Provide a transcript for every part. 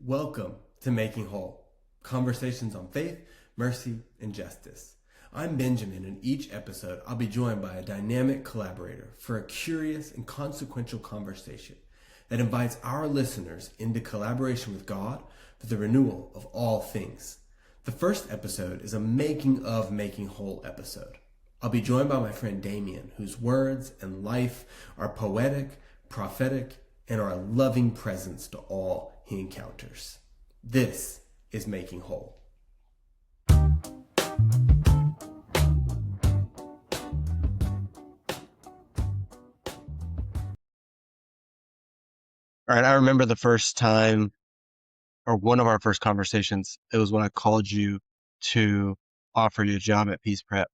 Welcome to Making Whole, conversations on faith, mercy, and justice. I'm Benjamin, and each episode I'll be joined by a dynamic collaborator for a curious and consequential conversation that invites our listeners into collaboration with God for the renewal of all things. The first episode is a Making of Making Whole episode. I'll be joined by my friend Damien, whose words and life are poetic, prophetic, and are a loving presence to all he encounters. This is Making Whole. All right, I remember the first time, or one of our first conversations. It was when I called you to offer you a job at Peace Prep.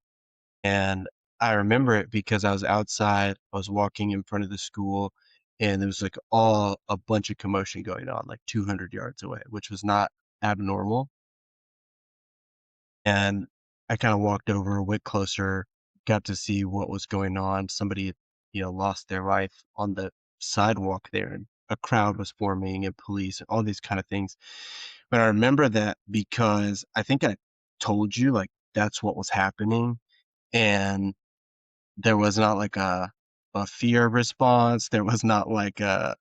And I remember it because I was outside, I was walking in front of the school, and there was like all a bunch of commotion going on, like 200 yards away, which was not abnormal. And I kind of walked over, went closer, got to see what was going on. Somebody, lost their life on the sidewalk there, and a crowd was forming, and police, and all these kind of things. But I remember that because I think I told you like that's what was happening, and there was not like a fear response. There was not like a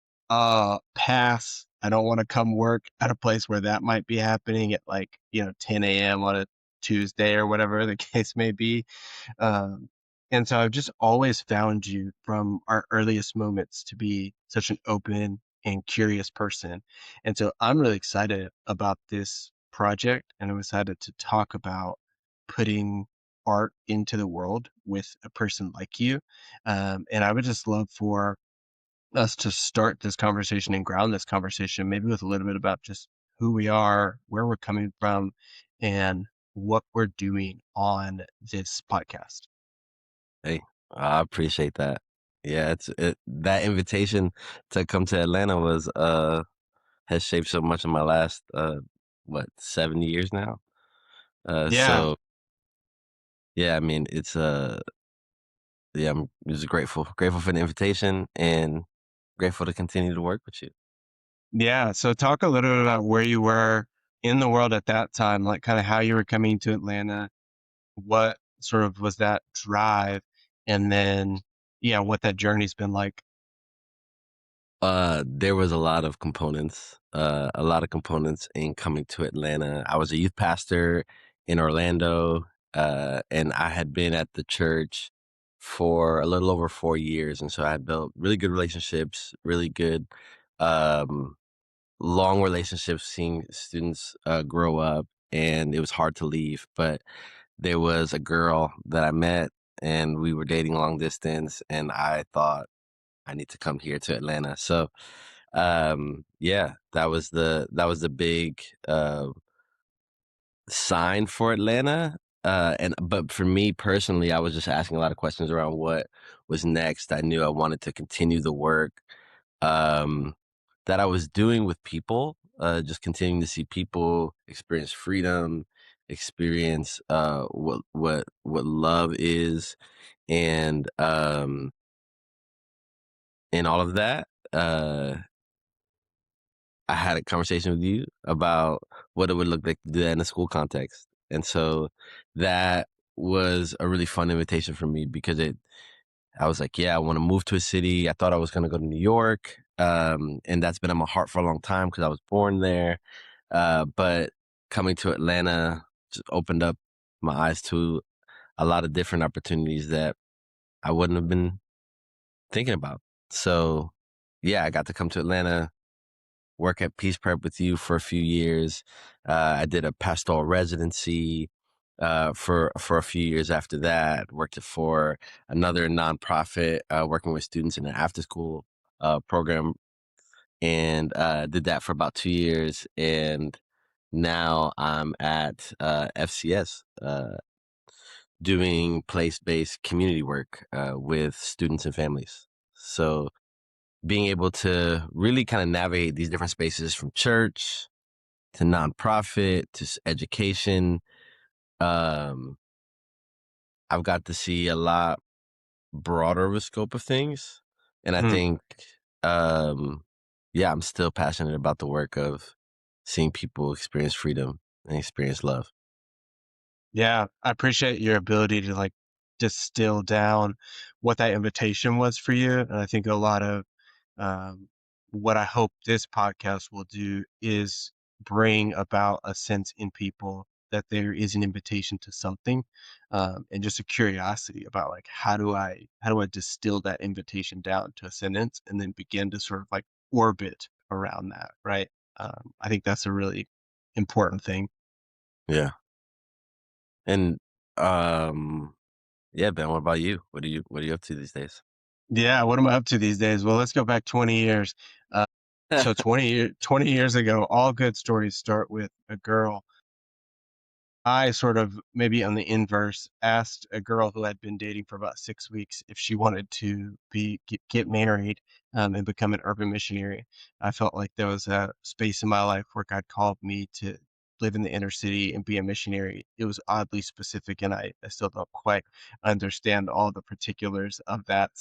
pass. I don't want to come work at a place where that might be happening at 10 a.m. on a Tuesday or whatever the case may be. Um, and so I've just always found you from our earliest moments to be such an open and curious person. And so I'm really excited about this project, and I'm excited to talk about putting art into the world with a person like you. And I would just love for us to start this conversation and ground this conversation, maybe with a little bit about just who we are, where we're coming from, and what we're doing on this podcast. Hey, I appreciate that. Yeah, that invitation to come to Atlanta was has shaped so much of my last 7 years now. Yeah. So yeah, I mean it's yeah, I'm just grateful for the invitation and grateful to continue to work with you. Yeah. So talk a little bit about where you were in the world at that time, like kind of how you were coming to Atlanta, what sort of was that drive, and then, yeah, what that journey's been like. There was a lot of components in coming to Atlanta. I was a youth pastor in Orlando, and I had been at the church for a little over 4 years. And so I had built really good relationships, really good, um, long relationships, seeing students grow up, and it was hard to leave. But there was a girl that I met, and we were dating long distance, and I thought, I need to come here to Atlanta. So, yeah, that was the big sign for Atlanta. But for me personally, I was just asking a lot of questions around what was next. I knew I wanted to continue the work um, that I was doing with people, just continuing to see people experience freedom, experience what love is, and all of that. I had a conversation with you about what it would look like to do that in a school context. And so that was a really fun invitation for me because I was like, yeah, I want to move to a city. I thought I was going to go to New York. And that's been in my heart for a long time because I was born there. But coming to Atlanta just opened up my eyes to a lot of different opportunities that I wouldn't have been thinking about. So yeah, I got to come to Atlanta, work at Peace Prep with you for a few years. I did a pastoral residency for a few years after that. Worked for another nonprofit, working with students in an after school program, and did that for about 2 years. And now I'm at FCS, doing place-based community work with students and families. So being able to really kind of navigate these different spaces from church to nonprofit to education. Um, I've got to see a lot broader of a scope of things. And I Mm. think, yeah, I'm still passionate about the work of seeing people experience freedom and experience love. Yeah, I appreciate your ability to like distill down what that invitation was for you. And I think a lot of um, what I hope this podcast will do is bring about a sense in people that there is an invitation to something, and just a curiosity about like how do I distill that invitation down to a sentence and then begin to sort of like orbit around that, right? I think that's a really important thing. Yeah. And yeah, Ben, what about you? What are you up to these days? Yeah, what am I up to these days? Well, let's go back 20 years. Uh, so 20 years ago, all good stories start with a girl. I sort of, maybe on the inverse, asked a girl who had been dating for about 6 weeks if she wanted to get married, and become an urban missionary. I felt like there was a space in my life where God called me to live in the inner city and be a missionary. It was oddly specific, and I still don't quite understand all the particulars of that.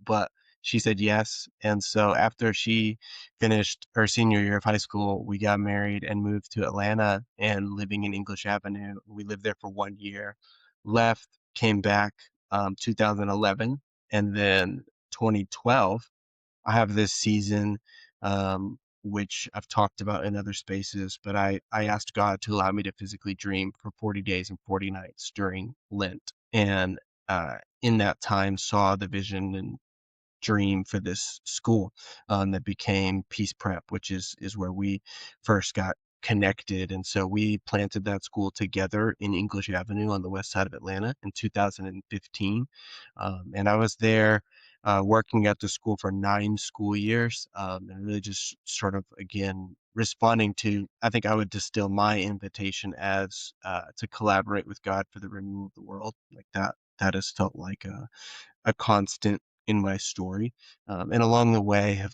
But she said yes. And so after she finished her senior year of high school, we got married and moved to Atlanta and living in English Avenue. We lived there for 1 year, left, came back 2011, and then 2012. I have this season, which I've talked about in other spaces, but I asked God to allow me to physically dream for 40 days and 40 nights during Lent. And in that time, saw the vision and dream for this school, that became Peace Prep, which is where we first got connected. And so we planted that school together in English Avenue on the west side of Atlanta in 2015. And I was there working at the school for 9 school years, and really just sort of, again, responding to, I think I would distill my invitation as to collaborate with God for the renewal of the world. Like that has felt like a constant in my story. And along the way, have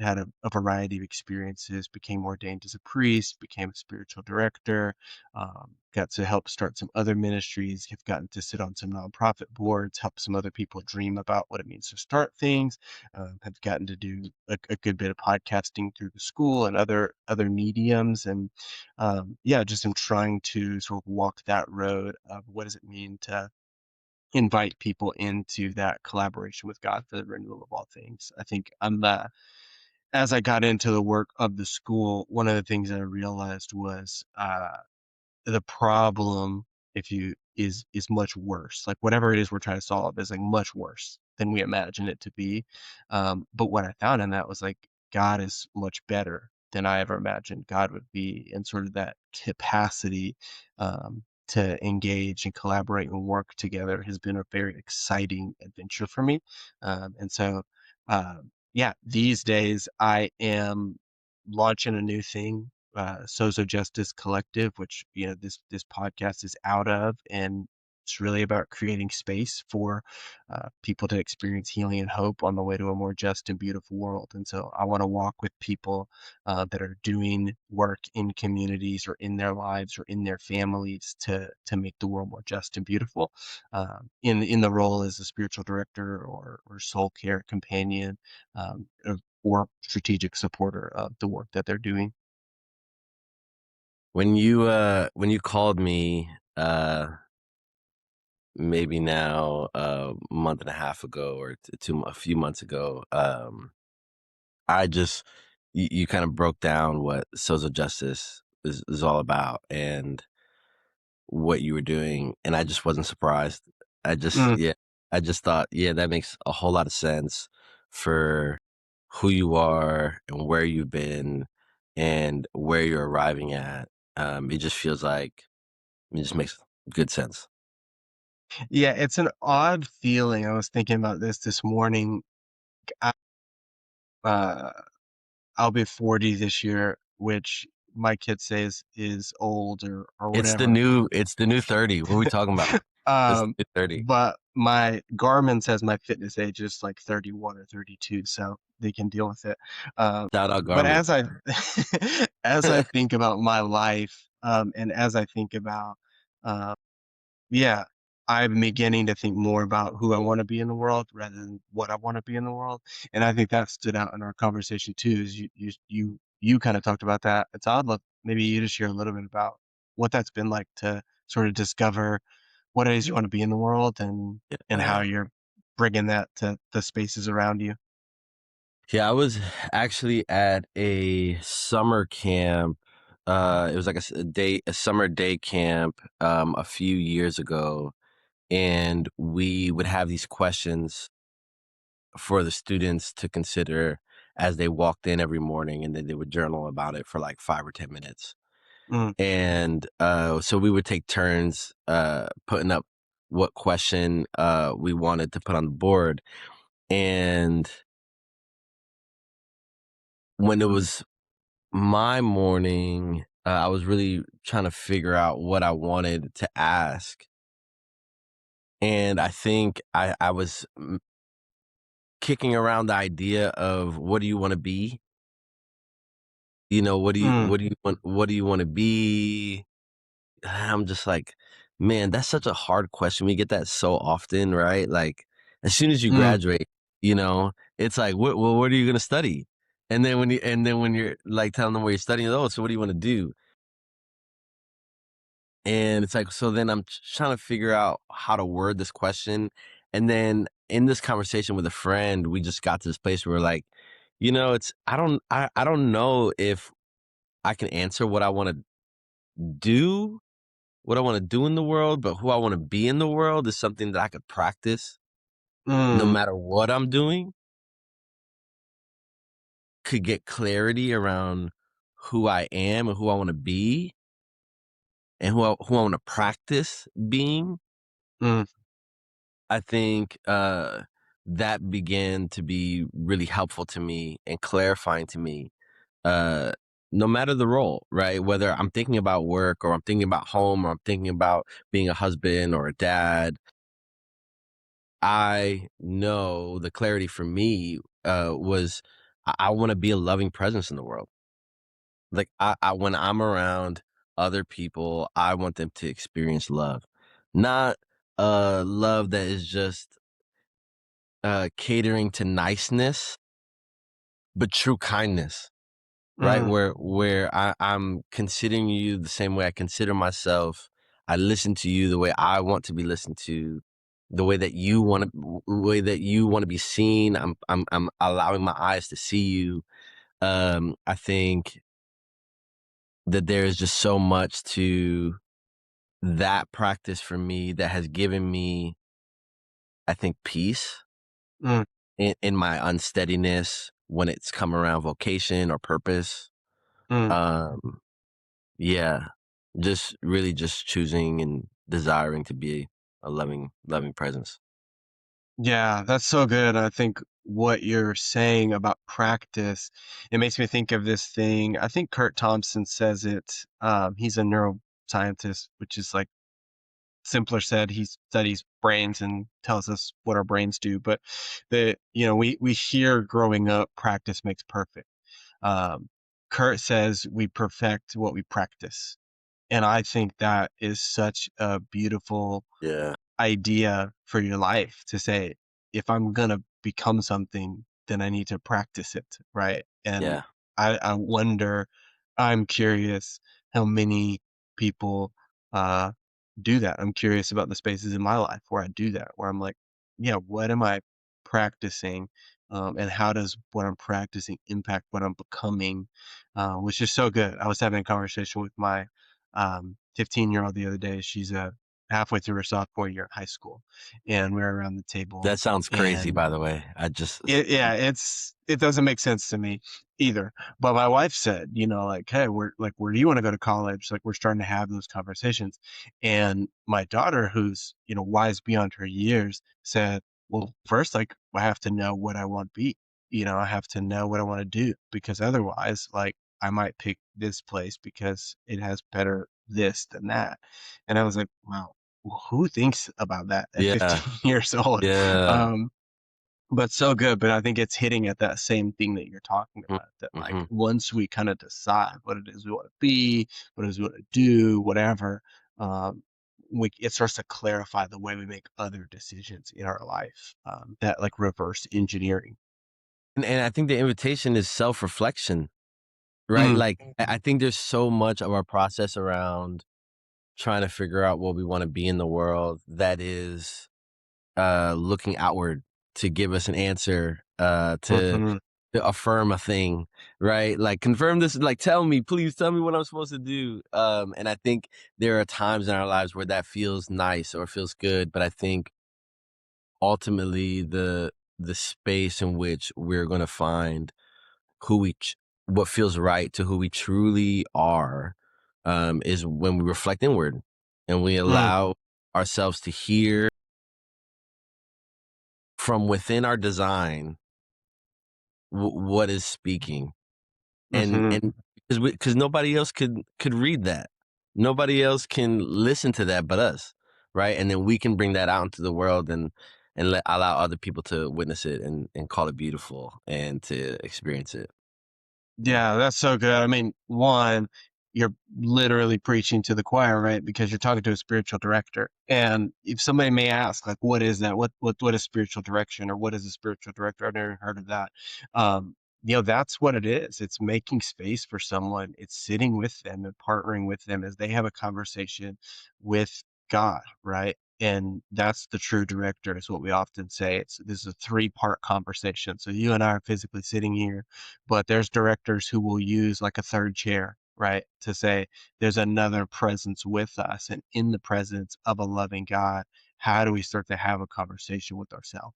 had a variety of experiences, became ordained as a priest, became a spiritual director, got to help start some other ministries, have gotten to sit on some nonprofit boards, help some other people dream about what it means to start things, have gotten to do a good bit of podcasting through the school and other mediums. And yeah, just am trying to sort of walk that road of what does it mean to invite people into that collaboration with God for the renewal of all things. I think as I got into the work of the school, one of the things that I realized was the problem, if you is much worse. Like whatever it is we're trying to solve is like much worse than we imagine it to be. But what I found in that was like God is much better than I ever imagined God would be, and sort of that capacity to engage and collaborate and work together has been a very exciting adventure for me. And so, yeah, these days I am launching a new thing, Sozo Justice Collective, which this podcast is out of, and it's really about creating space for people to experience healing and hope on the way to a more just and beautiful world. And so I want to walk with people that are doing work in communities or in their lives or in their families to make the world more just and beautiful. In the role as a spiritual director or soul care companion, or strategic supporter of the work that they're doing. When you called me maybe now a month and a half ago or a few months ago, I just you kind of broke down what social justice is all about and what you were doing, and I just wasn't surprised. I just Mm. yeah, I just thought, yeah, that makes a whole lot of sense for who you are and where you've been and where you're arriving at. It just feels like it just makes good sense. Yeah, it's an odd feeling. I was thinking about this morning. I, uh, I'll be 40 this year, which my kids say is old or whatever. It's the new 30. What are we talking about? It's Um, the new 30. but my Garmin says my fitness age is like 31 or 32, so they can deal with it. Shout out But Garmin. as I as I think about my life, and as I think about uh, yeah, I'm beginning to think more about who I want to be in the world rather than what I want to be in the world. And I think that stood out in our conversation too, is you kind of talked about that. It's odd maybe you just share a little bit about what that's been like to sort of discover what it is you want to be in the world and how Yeah. you're bringing that to the spaces around you. Yeah, I was actually at a summer camp. It was like a summer day camp, a few years ago, and we would have these questions for the students to consider as they walked in every morning, and then they would journal about it for like 5 or 10 minutes. Mm, And so we would take turns putting up what question we wanted to put on the board. And when it was my morning, I was really trying to figure out what I wanted to ask. And I think I was kicking around the idea of what do you want to be? You know, mm, what do you want to be? I'm just like, man, that's such a hard question. We get that so often, right? Like, as soon as you mm, graduate, it's like, what are you gonna study? And then when you're like telling them where you're studying, oh, so what do you want to do? And it's like, so then I'm trying to figure out how to word this question. And then in this conversation with a friend, we just got to this place where we're like, I don't know if I can answer do, what I want to do in the world, but who I want to be in the world is something that I could practice no mm, matter what I'm doing, could get clarity around who I am and who I want to be and who I want to practice being. mm, I think that began to be really helpful to me and clarifying to me, uh, no matter the role, right? Whether I'm thinking about work or I'm thinking about home or I'm thinking about being a husband or a dad, I know the clarity for me was I want to be a loving presence in the world. Like when I'm around other people, I want them to experience love, not love that is just catering to niceness, but true kindness, right? mm, Where I'm considering you the same way I consider myself. I listen to you the way I want to be listened to, the way that you want to be seen. I'm allowing my eyes to see you. I think that there is just so much to that practice for me that has given me, I think, peace mm. in my unsteadiness when it's come around vocation or purpose. Mm. Um, yeah, just really just choosing and desiring to be a loving presence. Yeah, that's so good. I think what you're saying about practice, it makes me think of this thing. I think Kurt Thompson says it. He's a neuroscientist, which is like simpler said, he studies brains and tells us what our brains do. But we hear growing up, practice makes perfect. Um, Kurt says we perfect what we practice. And I think that is such a beautiful Yeah, idea for your life to say, if I'm gonna become something, then I need to practice it, right? And yeah, I wonder, I'm curious how many people uh, do that. I'm curious about the spaces in my life where I do that, where I'm like, yeah, what am I practicing? And how does what I'm practicing impact what I'm becoming? Which is so good. I was having a conversation with my 15-year-old the other day. She's halfway through her sophomore year in high school, and we are around the table, that sounds crazy. and By the way, I just yeah, it doesn't make sense to me either. But my wife said, like, hey, where do you want to go to college? Like, we're starting to have those conversations. And my daughter, who's, wise beyond her years, said, well, first, like, I have to know what I want to be. I have to know what I want to do, because otherwise, like, I might pick this place because it has better this than that. And I was like, wow, who thinks about that at yeah, 15 years old? yeah, Um, but so good, but I think it's hitting at that same thing that you're talking about, that, like, mm-hmm. once we kinda decide what it is we wanna be, what it is we wanna do, whatever, um, it starts to clarify the way we make other decisions in our life, that, like, reverse engineering. And I think the invitation is self reflection. right? Mm, Like I think there's so much of our process around trying to figure out what we want to be in the world that is looking outward to give us an answer, mhm, to affirm a thing, right? Like confirm this, like tell me, please tell me what I'm supposed to do. And I think there are times in our lives where that feels nice or feels good, but I think ultimately the space in which we're going to find who what feels right to who we truly are, is when we reflect inward and we mm, allow ourselves to hear from within our design what is speaking, and mhm. because nobody else could read that, nobody else can listen to that but us, right? And then we can bring that out into the world and allow other people to witness it and call it beautiful and to experience it. Yeah, that's so good. I mean, one, you're literally preaching to the choir, right? Because you're talking to a spiritual director. And if somebody may ask, like, what is that? What is spiritual direction, or what is a spiritual director? I've never heard of that. That's what it is. It's making space for someone. It's sitting with them and partnering with them as they have a conversation with God, right? And that's the true director, is what we often say. This is a three-part conversation. So you and I are physically sitting here, but there's directors who will use like a third chair, right? To say there's another presence with us, and in the presence of a loving God, how do we start to have a conversation with ourselves?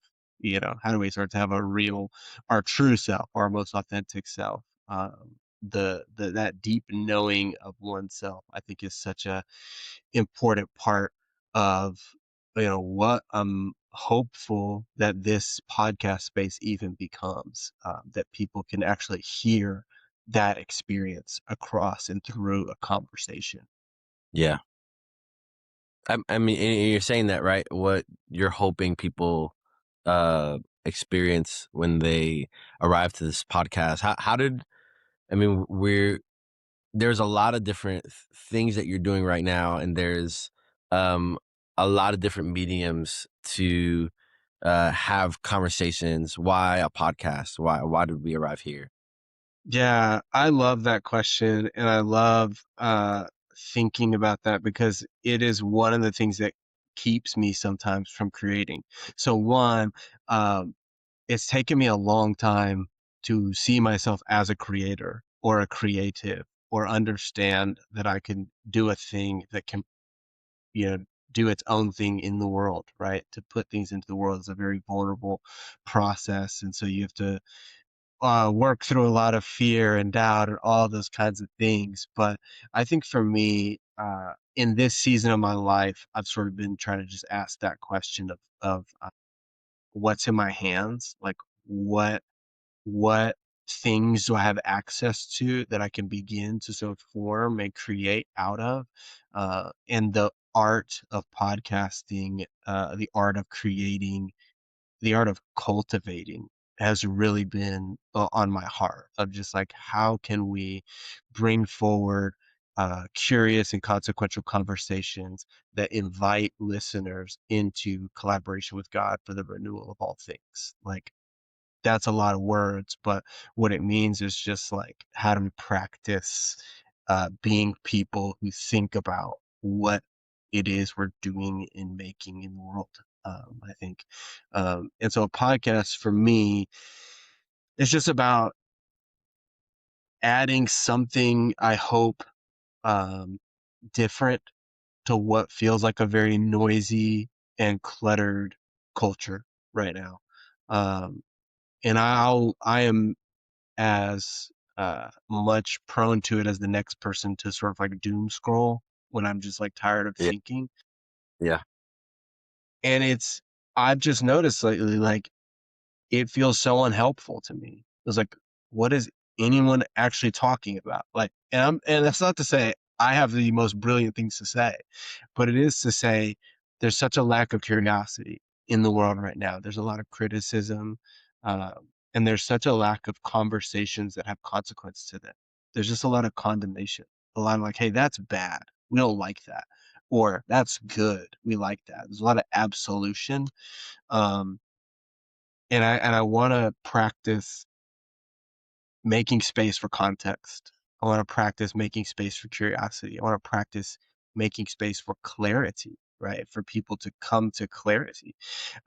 How do we start to have our true self, our most authentic self? That deep knowing of oneself, I think, is such a important part of what I'm hopeful that this podcast space even becomes, that people can actually hear that experience across and through a conversation. Yeah. I mean, and you're saying that, right? What you're hoping people experience when they arrive to this podcast. How did I mean? There's a lot of different things that you're doing right now, and there's um a lot of different mediums to have conversations. Why a podcast? Why did we arrive here? Yeah, I love that question, and I love thinking about that, because it is one of the things that keeps me sometimes from creating. So one, um, it's taken me a long time to see myself as a creator or a creative, or understand that I can do a thing that can, you know, do its own thing in the world, right? To put things into the world is a very vulnerable process. And so you have to work through a lot of fear and doubt and all those kinds of things. But I think for me, in this season of my life, I've sort of been trying to just ask that question of what's in my hands, like what what things do I have access to that I can begin to sort of form and create out of, and the art of podcasting, the art of creating, the art of cultivating has really been on my heart, of just like, how can we bring forward curious and consequential conversations that invite listeners into collaboration with God for the renewal of all things. Like, that's a lot of words, but what it means is just like, how do we practice being people who think about what it is we're doing and making in the world. I think, and so a podcast for me is just about adding something, I hope, um, different to what feels like a very noisy and cluttered culture right now. Um, and I am as much prone to it as the next person to sort of like doom scroll when I'm just like tired of Yeah, thinking. yeah, And I've just noticed lately, like, it feels so unhelpful to me. It's like, what is anyone actually talking about? Like, and that's not to say I have the most brilliant things to say, but it is to say there's such a lack of curiosity in the world right now. There's a lot of criticism, and there's such a lack of conversations that have consequence to them. There's just a lot of condemnation, a lot of like, hey, that's bad. We don't like that. Or that's good. We like that. There's a lot of absolution. Um, and I want to practice making space for context. I want to practice making space for curiosity. I want to practice making space for clarity, right? For people to come to clarity.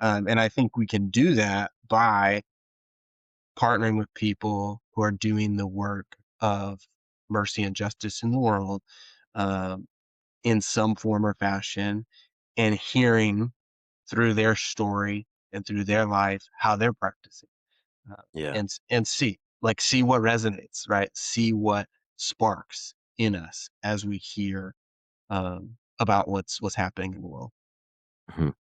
And I think we can do that by partnering with people who are doing the work of mercy and justice in the world, um, in some form or fashion, and hearing through their story and through their life how they're practicing, uh, Yeah. and see what resonates, right? See what sparks in us as we hear, about what's happening in the world. Mhm.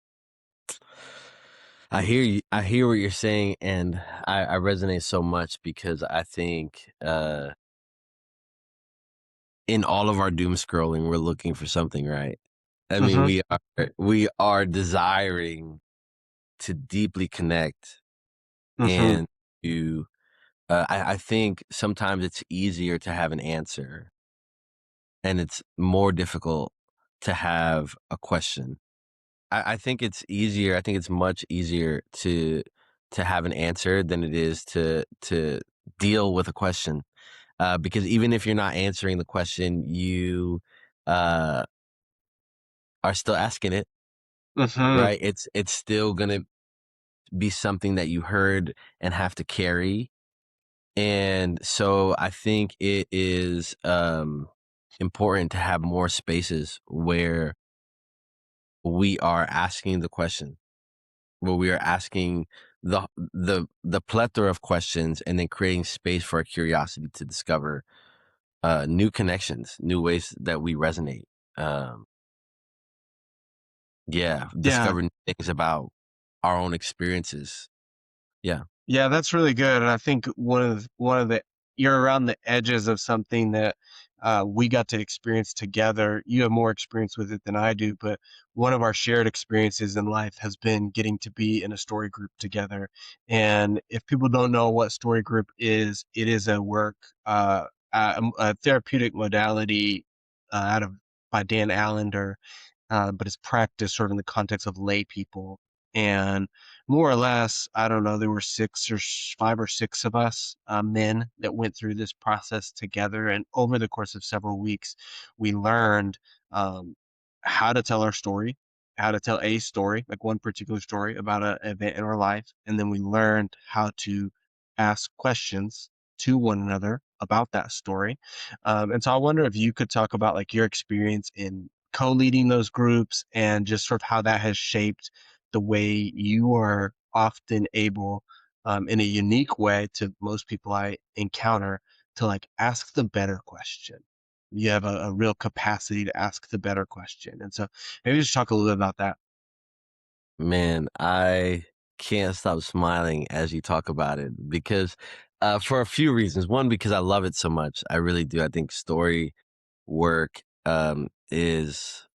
I hear you. I hear what you're saying, and I resonate so much because I think in all of our doom scrolling, we're looking for something, right? I mean, Mm-hmm. we are desiring to deeply connect Mm-hmm. and to. I think sometimes it's easier to have an answer, and it's more difficult to have a question. I think it's easier. I think it's much easier to have an answer than it is to deal with a question. Because even if you're not answering the question, you uh, are still asking it, Mm-hmm. right? It's still gonna be something that you heard and have to carry. And so I think it is important to have more spaces where we are asking the question, where we are asking the plethora of questions and then creating space for our curiosity to discover new connections, new ways that we resonate. Um, yeah, Yeah. discovering things about our own experiences. Yeah, Yeah, that's really good. And I think one of the you're around the edges of something that, we got to experience together. You have more experience with it than I do, but one of our shared experiences in life has been getting to be in a story group together. And if people don't know what story group is, it is a work, a therapeutic modality, out of by Dan Allender, but it's practiced sort of in the context of lay people. And more or less, I don't know, there were 5 or 6 of us, men, that went through this process together. And over the course of several weeks, we learned, um, how to tell our story, how to tell a story, like one particular story about an event in our life. And then we learned how to ask questions to one another about that story. And so I wonder if you could talk about like your experience in co-leading those groups and just sort of how that has shaped the way you are often able, in a unique way to most people I encounter, to like ask the better question. You have a real capacity to ask the better question. And so maybe just talk a little bit about that. man, I can't stop smiling as you talk about it because for a few reasons. One, because I love it so much. I really do. I think story work is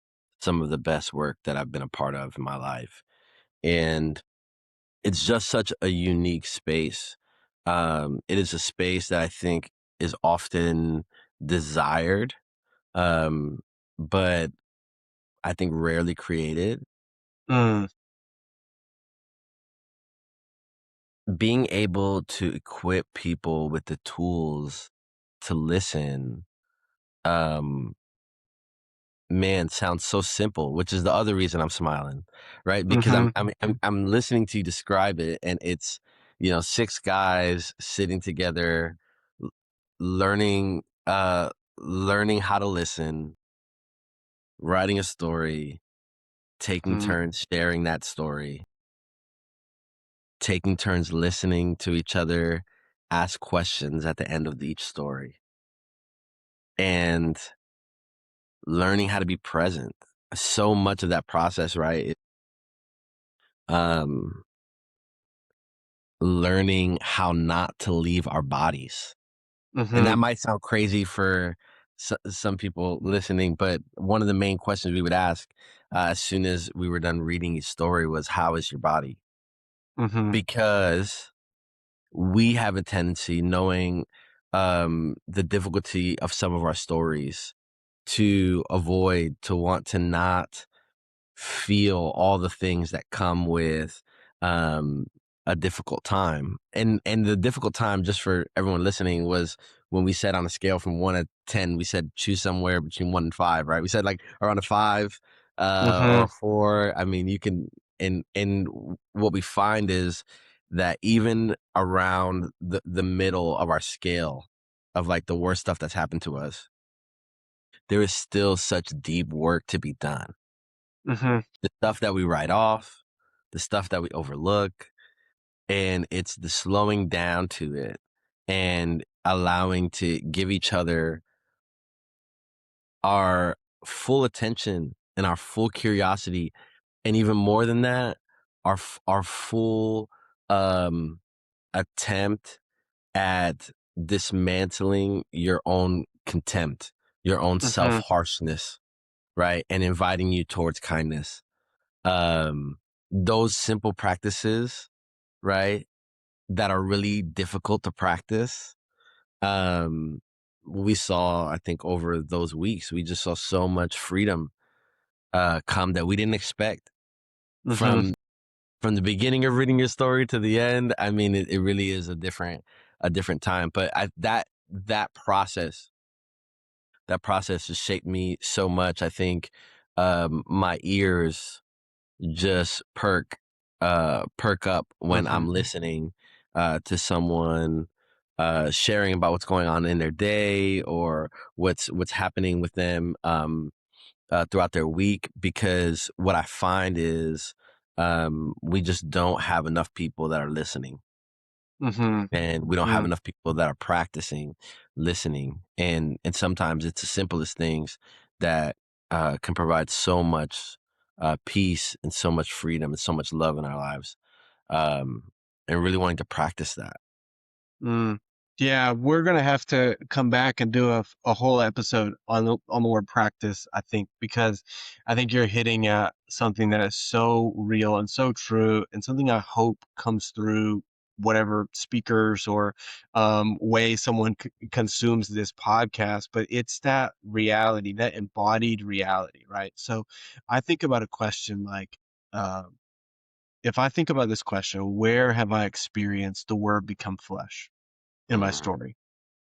some of the best work that I've been a part of in my life. And it's just such a unique space. It is a space that I think is often desired, um, but I think rarely created. Mm, Being able to equip people with the tools to listen, um, man, sounds so simple, which is the other reason I'm smiling, right? Because mm-hmm, I'm listening to you describe it, and it's 6 guys sitting together, l- learning learning how to listen, writing a story, taking mm, turns sharing that story, taking turns listening to each other ask questions at the end of each story, and learning how to be present. So much of that process, right? Um, learning how not to leave our bodies. And mm-hmm, that might sound crazy for some people listening, but one of the main questions we would ask as soon as we were done reading his story was, how is your body? mm-hmm, Because we have a tendency, knowing the difficulty of some of our stories, to avoid, to want to not feel all the things that come with um, a difficult time. And the difficult time, just for everyone listening, was when we said on a scale from 1 to 10, we said choose somewhere between 1 and 5, right? We said like around a 5 or Mm-hmm. a 4. I mean, you can, and what we find is that even around the middle of our scale of like the worst stuff that's happened to us, there is still such deep work to be done. Mm-hmm. The stuff that we write off, the stuff that we overlook, and it's the slowing down to it and allowing to give each other our full attention and our full curiosity, and even more than that, our full attempt at dismantling your own contempt, your own self Mm-hmm. harshness, right, and inviting you towards kindness. Those simple practices, right, that are really difficult to practice. We saw, I think, over those weeks, we just saw so much freedom come that we didn't expect Mm-hmm. from the beginning of reading your story to the end. I mean, it really is a different time. But that process has shaped me so much. I think my ears just perk up when Mm-hmm. I'm listening to someone sharing about what's going on in their day or what's happening with them throughout their week, because what I find is we just don't have enough people that are listening, Mm-hmm. and we don't have Mm. enough people that are practicing listening, and sometimes it's the simplest things that can provide so much peace and so much freedom and so much love in our lives, um, and really wanting to practice that. Mm. Yeah, we're gonna have to come back and do a whole episode on the word practice, I think, because I think you're hitting at something that is so real and so true, and something I hope comes through whatever speakers or way someone consumes this podcast. But it's that reality, that embodied reality, right? So I think about a question like, uh, if I think about this question, where have I experienced the word become flesh in my Mm, story?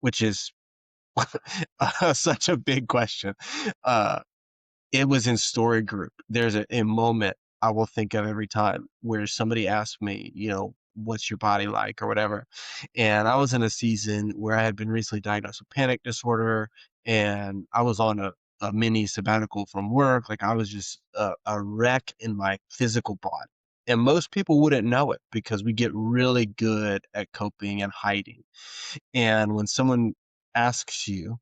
Which is such a big question. Uh, it was in story group. There's a moment I will think of every time where somebody asked me, what's your body like or whatever. And I was in a season where I had been recently diagnosed with panic disorder, and I was on a mini sabbatical from work. Like I was just a wreck in my physical body. And most people wouldn't know it because we get really good at coping and hiding. And when someone asks you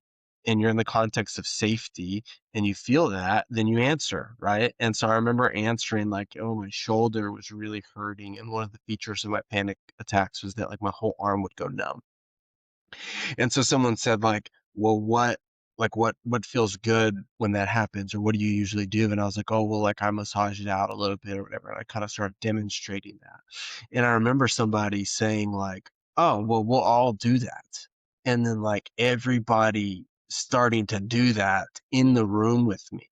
and you're in the context of safety and you feel that, then you answer, right? And so I remember answering like, oh, my shoulder was really hurting. And one of the features of my panic attacks was that like my whole arm would go numb. And so someone said like, well, what feels good when that happens, or what do you usually do? And I was like, oh, well, like I massage it out a little bit or whatever. And I kind of started demonstrating that. And I remember somebody saying like, oh, well, we'll all do that. And then like everybody starting to do that in the room with me.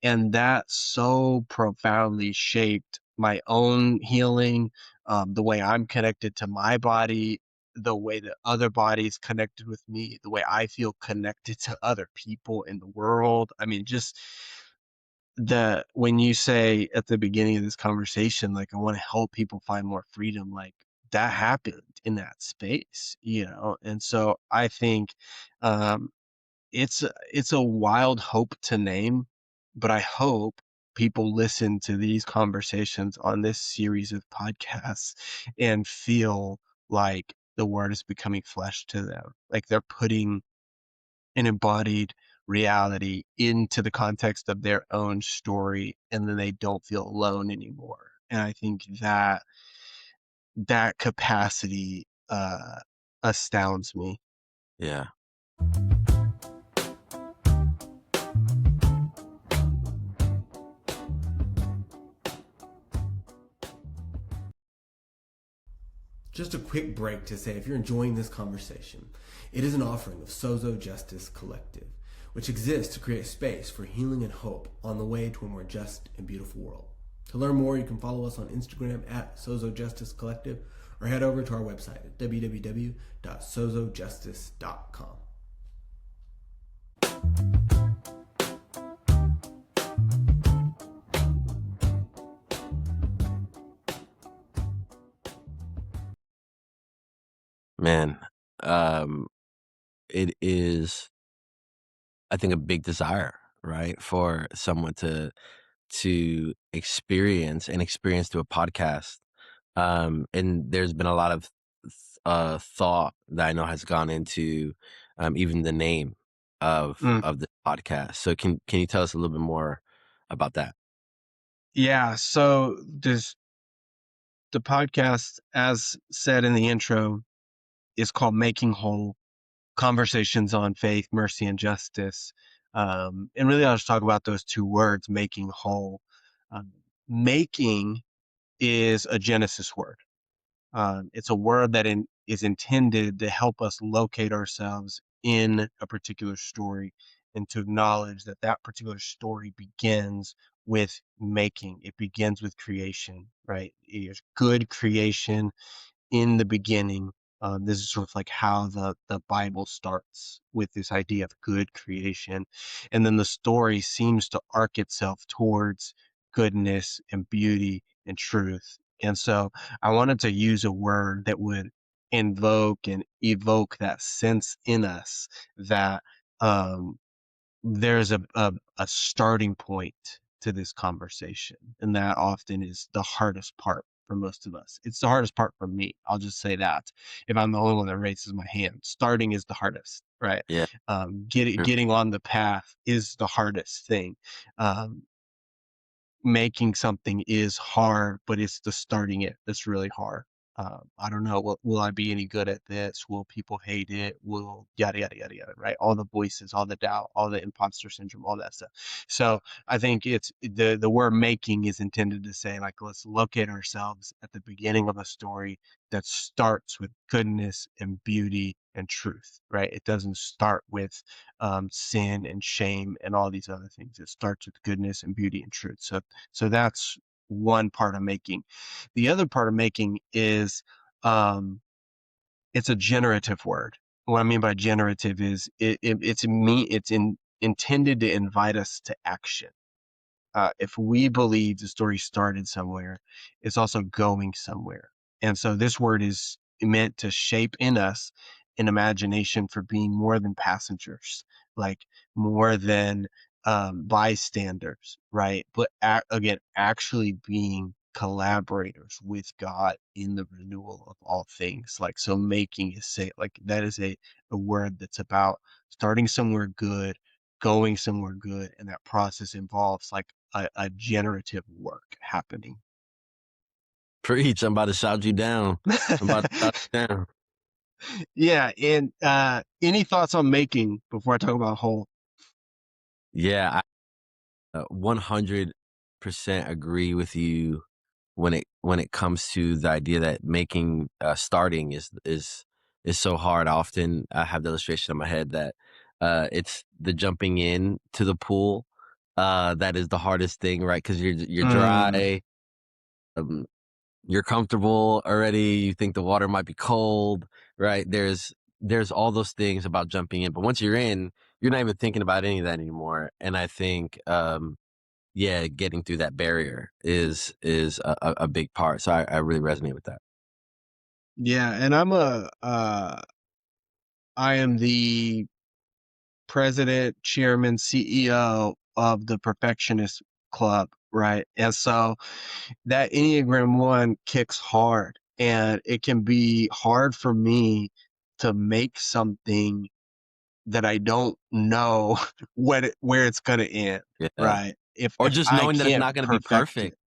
And that so profoundly shaped my own healing, the way I'm connected to my body, the way that other bodies connected with me, the way I feel connected to other people in the world. I mean, just when you say at the beginning of this conversation, like, I want to help people find more freedom, like that happened in that space. And so I think, um, it's a wild hope to name, but I hope people listen to these conversations on this series of podcasts and feel like the word is becoming flesh to them. Like they're putting an embodied reality into the context of their own story, and then they don't feel alone anymore. And I think that capacity astounds me. yeah. Just a quick break to say if you're enjoying this conversation, it is an offering of Sozo Justice Collective, which exists to create space for healing and hope on the way to a more just and beautiful world. To To learn more, you can follow us on Instagram at Sozo Justice Collective or head over to our website at www.sozojustice.com. Man, it is, I think, a big desire, right, for someone to experience through a podcast. And there's been a lot of thought that I know has gone into even the name Mm. of the podcast. So can you tell us a little bit more about that? Yeah. So the podcast, as said in the intro, is called Making Whole: Conversations on Faith, Mercy, and Justice. And really, I'll just talk about those two words, making whole. Um, Making is a Genesis word. It's a word that is intended to help us locate ourselves in a particular story and to acknowledge that that particular story begins with making. It begins with creation, right? It's good creation in the beginning. This is sort of like how the Bible starts, with this idea of good creation. And then the story seems to arc itself towards goodness and beauty and truth. And so I wanted to use a word that would invoke and evoke that sense in us that um, there's a starting point to this conversation, and that often is the hardest part for most of us. It's the hardest part for me. I'll just say that. If I'm the only one that raises my hand, starting is the hardest, right? Yeah. Sure. Getting on the path is the hardest thing. Um, Making something is hard, but it's the starting it that's really hard. I don't know. Will I be any good at this? Will people hate it? Will yada yada yada yada, right? All the voices, all the doubt, all the imposter syndrome, all that stuff. So I think it's the word making is intended to say, like, let's locate ourselves at the beginning of a story that starts with goodness and beauty and truth, right? It doesn't start with sin and shame and all these other things. It starts with goodness and beauty and truth. So that's one part of making. The other part of making is um, it's a generative word. What I mean by generative is intended to invite us to action. If we believe the story started somewhere, it's also going somewhere. And so this word is meant to shape in us an imagination for being more than passengers, like more than bystanders, right? But again, actually being collaborators with God in the renewal of all things. Like, so making is say, like, that is a word that's about starting somewhere good, going somewhere good, and that process involves like a generative work happening. Preach. I'm about to shout you down. I'm about to shout you down. Yeah, and any thoughts on making before I talk about whole? Yeah, I 100% agree with you when it comes to the idea that making starting is so hard. Often I have the illustration in my head that it's the jumping in to the pool that is the hardest thing, right? Because you're Mm, dry, um, you're comfortable already. You think the water might be cold, right? There's all those things about jumping in, but once you're in, you're not even thinking about any of that anymore. And I think yeah, getting through that barrier is a big part. So I really resonate with that. yeah, and I am the president, chairman, CEO of the Perfectionist Club, right? And so that Enneagram 1 kicks hard, and it can be hard for me to make something that I don't know where it's going to end, Yeah. right? If Or just I knowing that it's can't not gonna be perfect it. perfect.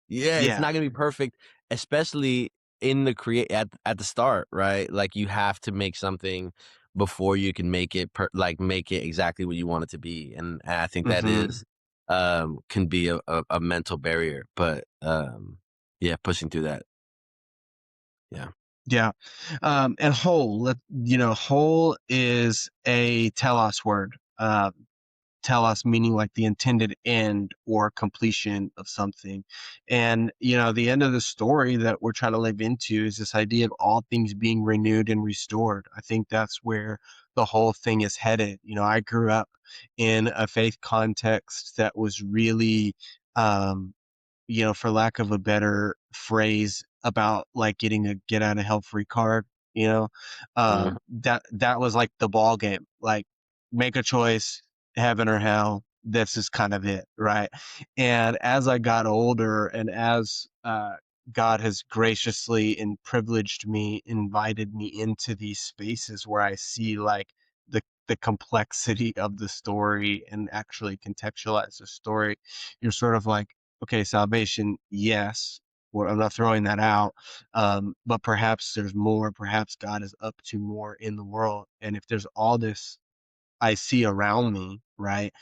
Yeah, it's Yeah. not gonna be perfect, especially in the create at the start, right? Like you have to make something before you can make it make it exactly what you want it to be. And I think that Hmm. is can be a mental barrier. But yeah, pushing through that. Yeah. Yeah. And whole, whole is a telos word. tell us meaning like the intended end or completion of something. And, the end of the story that we're trying to live into is this idea of all things being renewed and restored. I think that's where the whole thing is headed. I grew up in a faith context that was really, um, for lack of a better phrase, about like getting a get out of hell free card, you know, Mhm. that was like the ball game. Like, make a choice, heaven or hell. This is kind of it, right? And as I got older, and as God has graciously and privileged me, invited me into these spaces where I see like the complexity of the story and actually contextualize the story, you're sort of like, okay, salvation, yes. Well, I'm not throwing that out, but perhaps there's more. Perhaps God is up to more in the world. And if there's all this I see around me, right,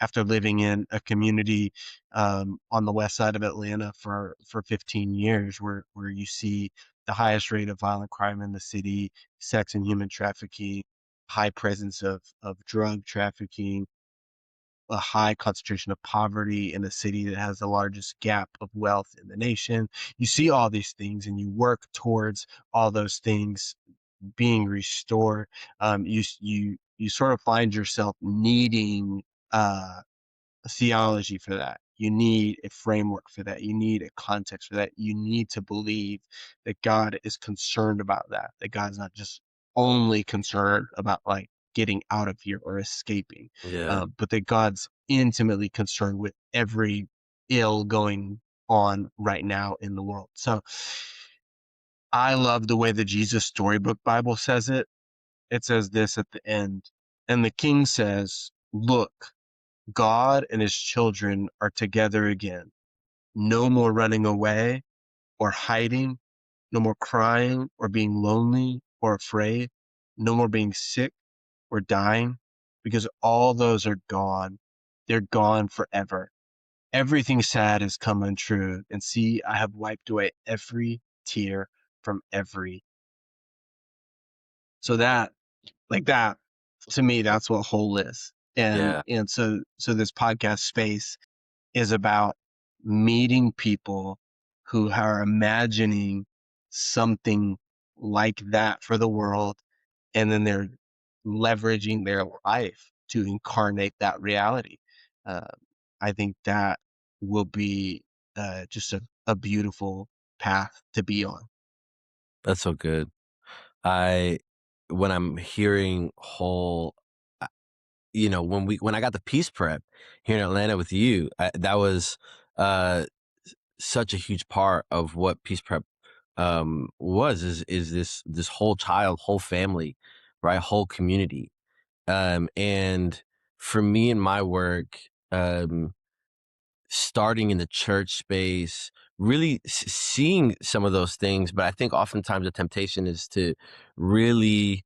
after living in a community on the west side of Atlanta for 15 years, where you see the highest rate of violent crime in the city, sex and human trafficking, high presence of drug trafficking, a high concentration of poverty in a city that has the largest gap of wealth in the nation. You see all these things and you work towards all those things being restored. You sort of find yourself needing uh, theology for that. You need a framework for that. You need a context for that. You need to believe that God is concerned about that, that God's not just only concerned about like getting out of here or escaping, Yeah. but that God's intimately concerned with every ill going on right now in the world. So I love the way the Jesus Storybook Bible says it. It says this at the end, and the king says, "Look, God and his children are together again. No more running away or hiding. No more crying or being lonely or afraid. No more being sick or dying, because all those are gone. They're gone forever. Everything sad has come untrue. And see, I have wiped away every tear from every." So that, like that, to me, that's what whole is. And Yeah. so this podcast space is about meeting people who are imagining something like that for the world, and then they're leveraging their life to incarnate that reality. Uh, I think that will be just a beautiful path to be on. That's so good. I when I'm hearing whole, uh, when I got the peace prep here in Atlanta with you, that was uh such a huge part of what peace prep was is this whole family, right? Whole community. And for me in my work, um starting in the church space, really seeing some of those things. But I think oftentimes the temptation is to really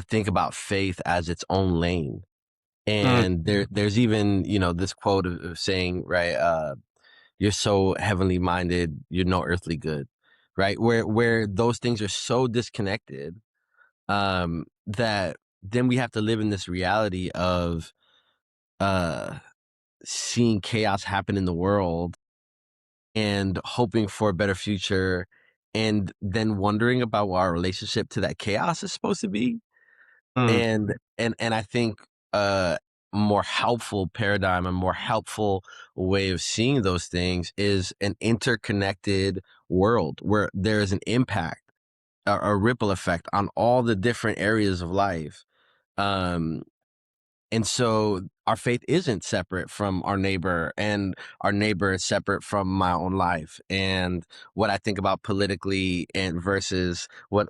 think about faith as its own lane. Mm, And there's even, this quote of saying, right, you're so heavenly minded, you're no earthly good, right? Where those things are so disconnected, that then we have to live in this reality of uh, seeing chaos happen in the world and hoping for a better future, and then wondering about what our relationship to that chaos is supposed to be. mm, And I think a more helpful paradigm, a more helpful way of seeing those things is an interconnected world where there is an impact, a ripple effect on all the different areas of life. Um, and so our faith isn't separate from our neighbor, and our neighbor is separate from my own life and what I think about politically, and versus what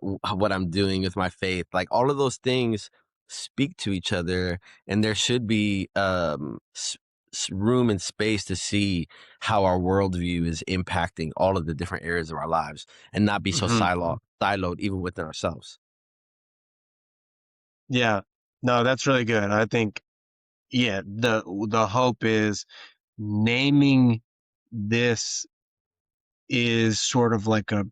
I'm doing with my faith. Like, all of those things speak to each other, and there should be room and space to see how our worldview is impacting all of the different areas of our lives, and not be so mhm. siloed even within ourselves. Yeah, no, that's really good. I think, yeah, the hope is naming this is sort of like a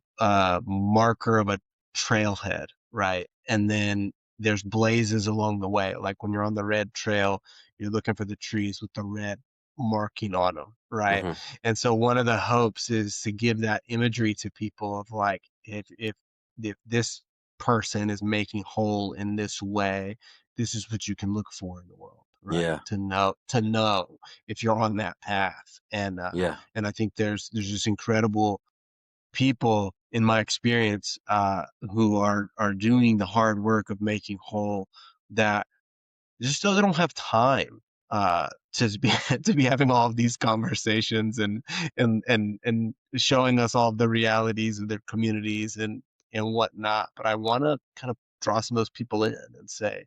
marker of a trailhead, right? And then there's blazes along the way. Like when you're on the red trail, you're looking for the trees with the red marking on them, right? Hmm. And so one of the hopes is to give that imagery to people of like, if this person is making whole in this way, this is what you can look for in the world, right? Yeah. To know if you're on that path. Yeah. And I think there's just incredible people in my experience who are doing the hard work of making whole that just so they don't have time to be to be having all of these conversations and showing us all the realities of their communities and whatnot. But I want to kind of draw some of those people in and say,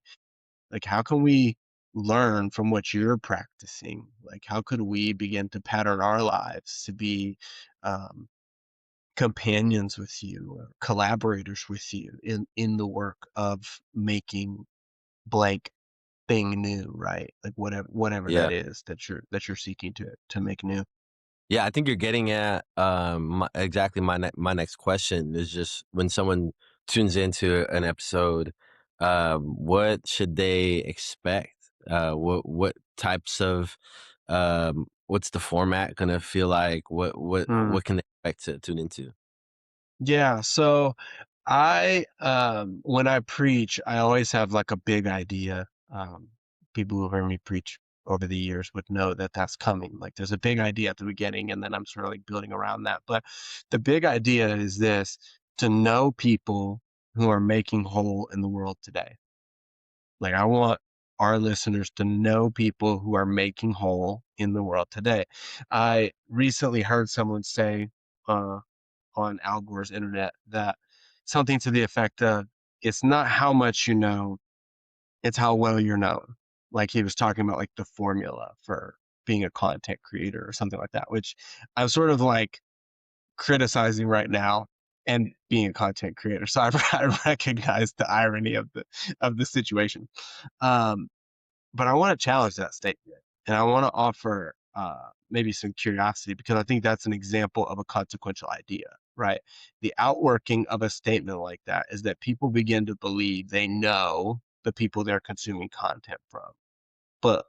like, how can we learn from what you're practicing? Like, how could we begin to pattern our lives to be um, companions with you or collaborators with you in the work of making blank thing new, right? Like whatever that Yeah. is that you're seeking to make new. Yeah, I think you're getting at exactly my next question is just when someone tunes into an episode, what should they expect? What types of what's the format gonna feel like? Hmm. What can they expect to tune into? Yeah, so I when I preach, I always have like a big idea. People who've heard me preach over the years would know that that's coming. Like there's a big idea at the beginning, and then I'm sort of like building around that. But the big idea is this: to know people who are making whole in the world today. Like I want our listeners to know people who are making whole in the world today. I recently heard someone say uh, on Al Gore's internet that something to the effect of it's not how much you know, it's how well you're known. Like he was talking about like the formula for being a content creator or something like that, which I'm sort of like criticizing right now and being a content creator. So I recognize the irony of the situation. Um, but I want to challenge that statement and I want to offer maybe some curiosity because I think that's an example of a consequential idea, right? The outworking of a statement like that is that people begin to believe they know the people they're consuming content from. But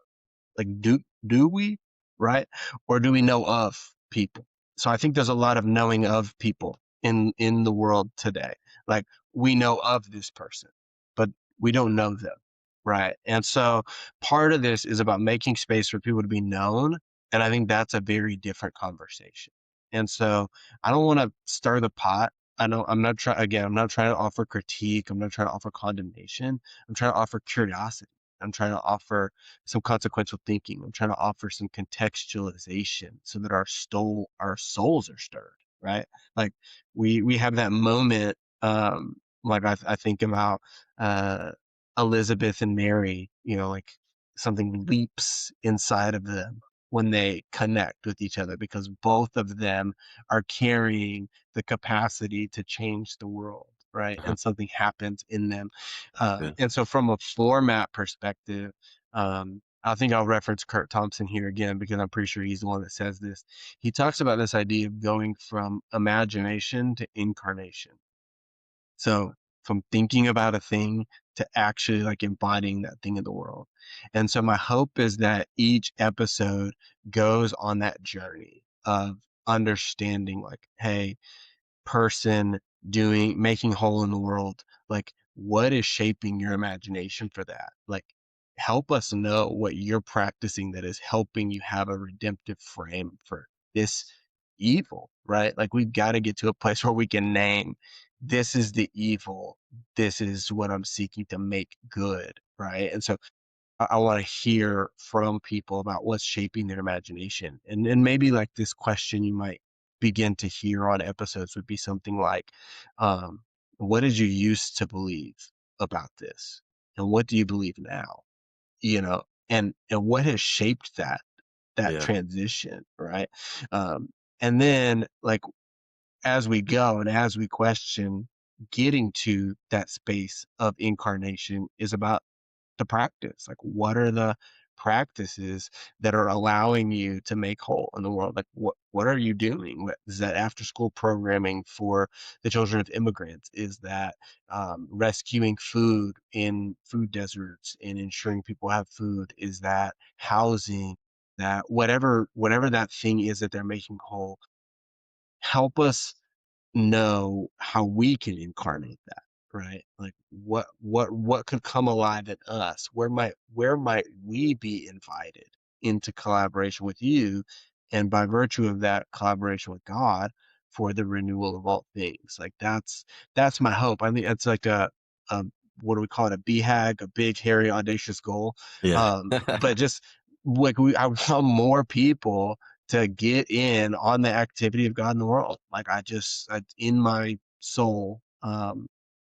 like, do we, right? Or do we know of people? So I think there's a lot of knowing of people in the world today. Like we know of this person, but we don't know them, right? And so part of this is about making space for people to be known, and I think that's a very different conversation. And so I don't want to stir the pot. I know I'm not trying again. I'm not trying to offer critique. I'm not trying to offer condemnation. I'm trying to offer curiosity. I'm trying to offer some consequential thinking. I'm trying to offer some contextualization so that our souls are stirred, right? Like we have that moment. Like I think about uh, Elizabeth and Mary. You know, like something leaps inside of them when they connect with each other because both of them are carrying the capacity to change the world, right? Uh-huh. And something happens in them. Yeah. And so, from a format perspective, I think I'll reference Kurt Thompson here again because I'm pretty sure he's the one that says this. He talks about this idea of going from imagination to incarnation. So from thinking about a thing to actually like embodying that thing in the world. And so my hope is that each episode goes on that journey of understanding like, hey, person doing making whole in the world, like what is shaping your imagination for that? Like help us know what you're practicing that is helping you have a redemptive frame for this evil, right? Like we've got to get to a place where we can name this is the evil, this is what I'm seeking to make good, right? And so I want to hear from people about what's shaping their imagination. And maybe like this question you might begin to hear on episodes would be something like, um, what did you used to believe about this? And what do you believe now? You know, and what has shaped that Yeah. transition, right? Um, and then like as we go and as we question, getting to that space of incarnation is about the practice. Like, what are the practices that are allowing you to make whole in the world. Like what are you doing? What is that after school programming for the children of immigrants? Is that rescuing food in food deserts and ensuring people have food? Is that housing? That whatever that thing is that they're making whole, help us know how we can incarnate that, right? Like what could come alive in us? Where might we be invited into collaboration with you, and by virtue of that collaboration with God, for the renewal of all things? Like that's my hope. I think it's like a what do we call it? A BHAG, a big, hairy, audacious goal. Yeah. But just like I want more people to get in on the activity of God in the world. Like in my soul,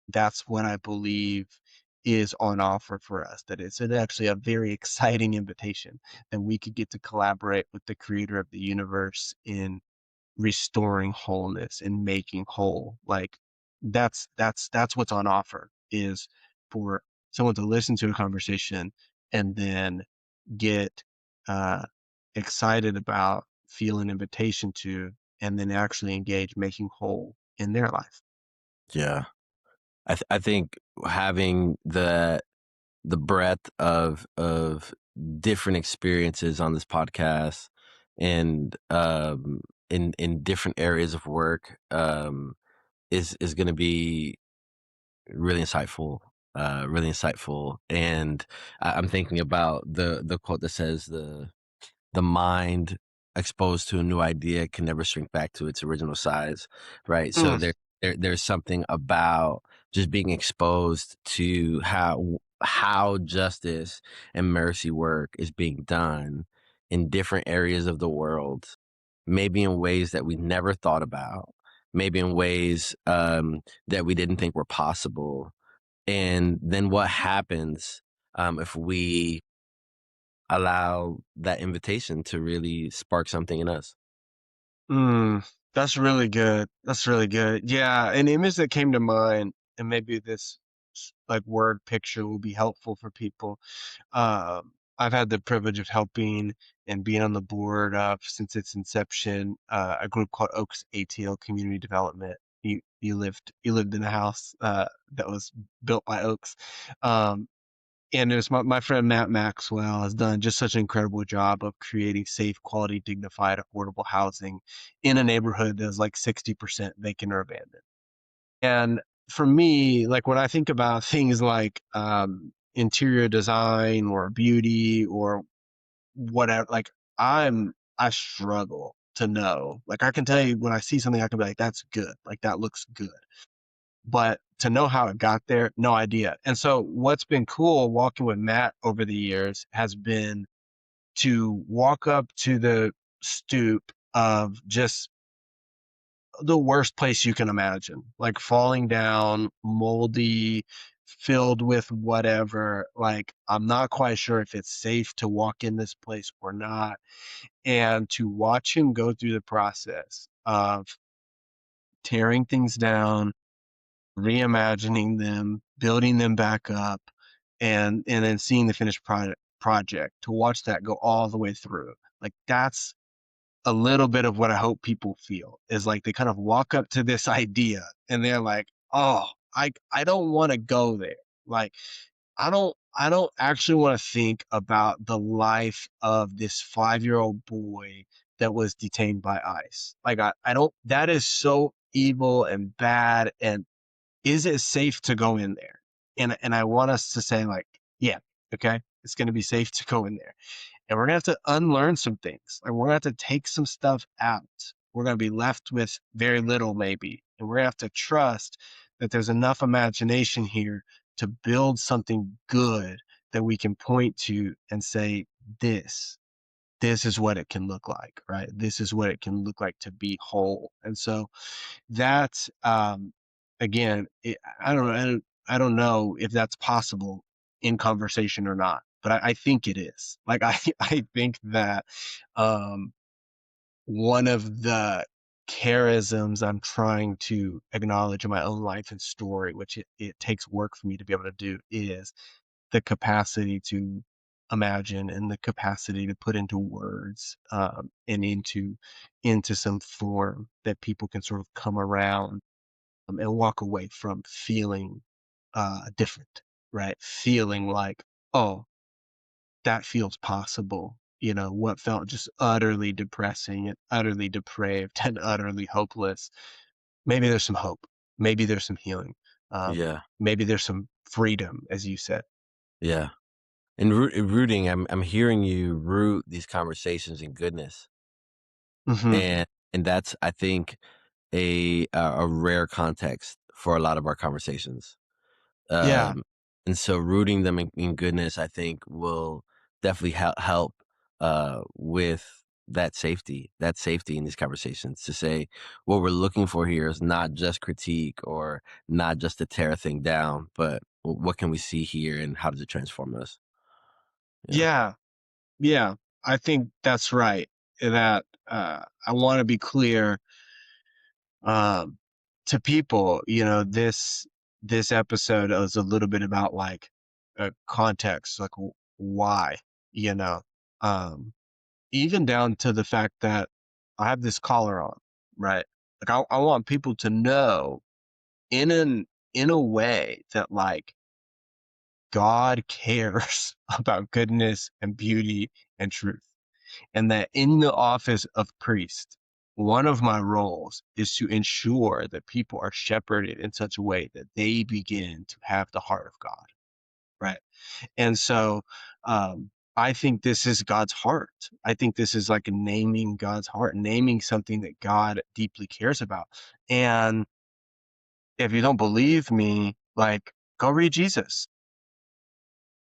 that's what I believe is on offer for us. That it's actually a very exciting invitation that we could get to collaborate with the creator of the universe in restoring wholeness and making whole. Like that's what's on offer, is for someone to listen to a conversation and then get uh, excited about, feel an invitation to, and then actually engage making whole in their life. Yeah. I think having the breadth of different experiences on this podcast, and in different areas of work, is going to be really insightful. Really insightful. And I'm thinking about the quote that says the mind exposed to a new idea can never shrink back to its original size, right? So Mm. there's something about just being exposed to how justice and mercy work is being done in different areas of the world, maybe in ways that we never thought about, maybe in ways that we didn't think were possible. And then what happens if we allow that invitation to really spark something in us? That's really good. That's really good. Yeah, an image that came to mind, and maybe this like word picture will be helpful for people. I've had the privilege of helping and being on the board of, since its inception, a group called Oaks ATL Community Development. You lived in a house that was built by Oaks. Um, and it was my friend Matt Maxwell has done just such an incredible job of creating safe, quality, dignified, affordable housing in a neighborhood that's like 60% vacant or abandoned. And for me, like when I think about things like interior design or beauty or whatever, like I struggle to know. Like I can tell you when I see something, I can be like, that's good. Like that looks good. But to know how it got there, no idea. And so what's been cool walking with Matt over the years has been to walk up to the stoop of just the worst place you can imagine, like falling down, moldy, filled with whatever. Like, I'm not quite sure if it's safe to walk in this place or not. And to watch him go through the process of tearing things down, reimagining them, building them back up, and then seeing the finished project, to watch that go all the way through. Like, that's a little bit of what I hope people feel, is like they kind of walk up to this idea and they're like, oh, I don't want to go there. Like, I don't actually want to think about the life of this 5-year-old boy that was detained by ICE. Like, I don't, that is so evil and bad. And is it safe to go in there? And I want us to say, like, yeah, okay, it's going to be safe to go in there. And we're going to have to unlearn some things. Like, we're going to have to take some stuff out. We're going to be left with very little, maybe. And we're going to have to trust that there's enough imagination here to build something good that we can point to and say, this is what it can look like, right? This is what it can look like to be whole. And so that, again, I don't know if that's possible in conversation or not, but I think it is. Like, I think that um, one of the charisms I'm trying to acknowledge in my own life and story, which it takes work for me to be able to do, is the capacity to imagine and the capacity to put into words, and into some form that people can sort of come around, and walk away from feeling different, right? Feeling like, oh, that feels possible. What felt just utterly depressing and utterly depraved and utterly hopeless. Maybe there's some hope. Maybe there's some healing. Yeah. Maybe there's some freedom, as you said. Yeah. And rooting, I'm hearing you root these conversations in goodness. Hmm. And that's, I think, a rare context for a lot of our conversations. Yeah. Um, and so rooting them in goodness, I think, will definitely help with that safety in these conversations, to say what we're looking for here is not just critique or not just to tear a thing down, but what can we see here and how does it transform us? Yeah. Yeah. Yeah. I think that's right. That I want to be clear, um, to people. This episode is a little bit about like context, like why, you know, um, even down to the fact that I have this collar on, right? Like I want people to know in a way that like God cares about goodness and beauty and truth. And that in the office of priest, one of my roles is to ensure that people are shepherded in such a way that they begin to have the heart of God, right? And so, I think this is God's heart. I think this is like naming God's heart, naming something that God deeply cares about. And if you don't believe me, like, go read Jesus.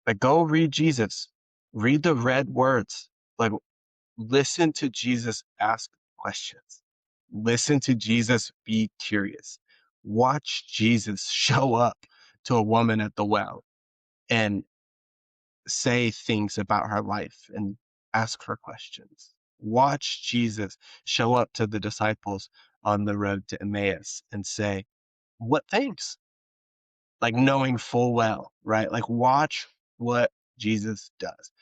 Like, go read Jesus. Read the red words. Like, listen to Jesus ask questions. Listen to Jesus be curious. Watch Jesus show up to a woman at the well and say things about her life and ask her questions. Watch Jesus show up to the disciples on the road to Emmaus and say, what things? Like knowing full well, right? Like watch what Jesus does.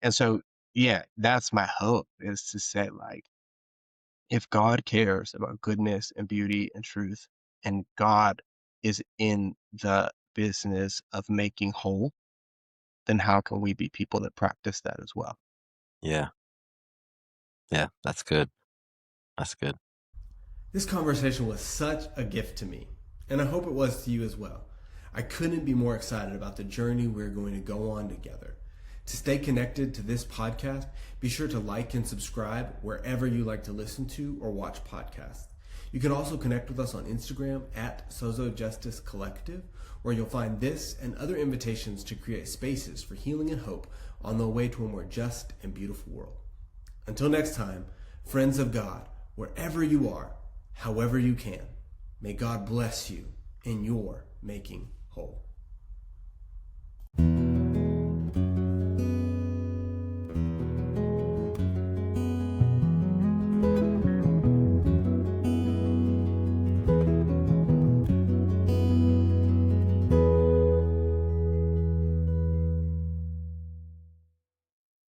And so, yeah, that's my hope, is to say like, if God cares about goodness and beauty and truth, and God is in the business of making whole, then how can we be people that practice that as well? Yeah. Yeah. That's good. That's good. This conversation was such a gift to me, and I hope it was to you as well. I couldn't be more excited about the journey we're going to go on together. To stay connected to this podcast, be sure to like and subscribe wherever you like to listen to or watch podcasts. You can also connect with us on Instagram at Sozo Justice Collective, where you'll find this and other invitations to create spaces for healing and hope on the way to a more just and beautiful world. Until next time, friends of God, wherever you are, however you can, may God bless you in your making whole.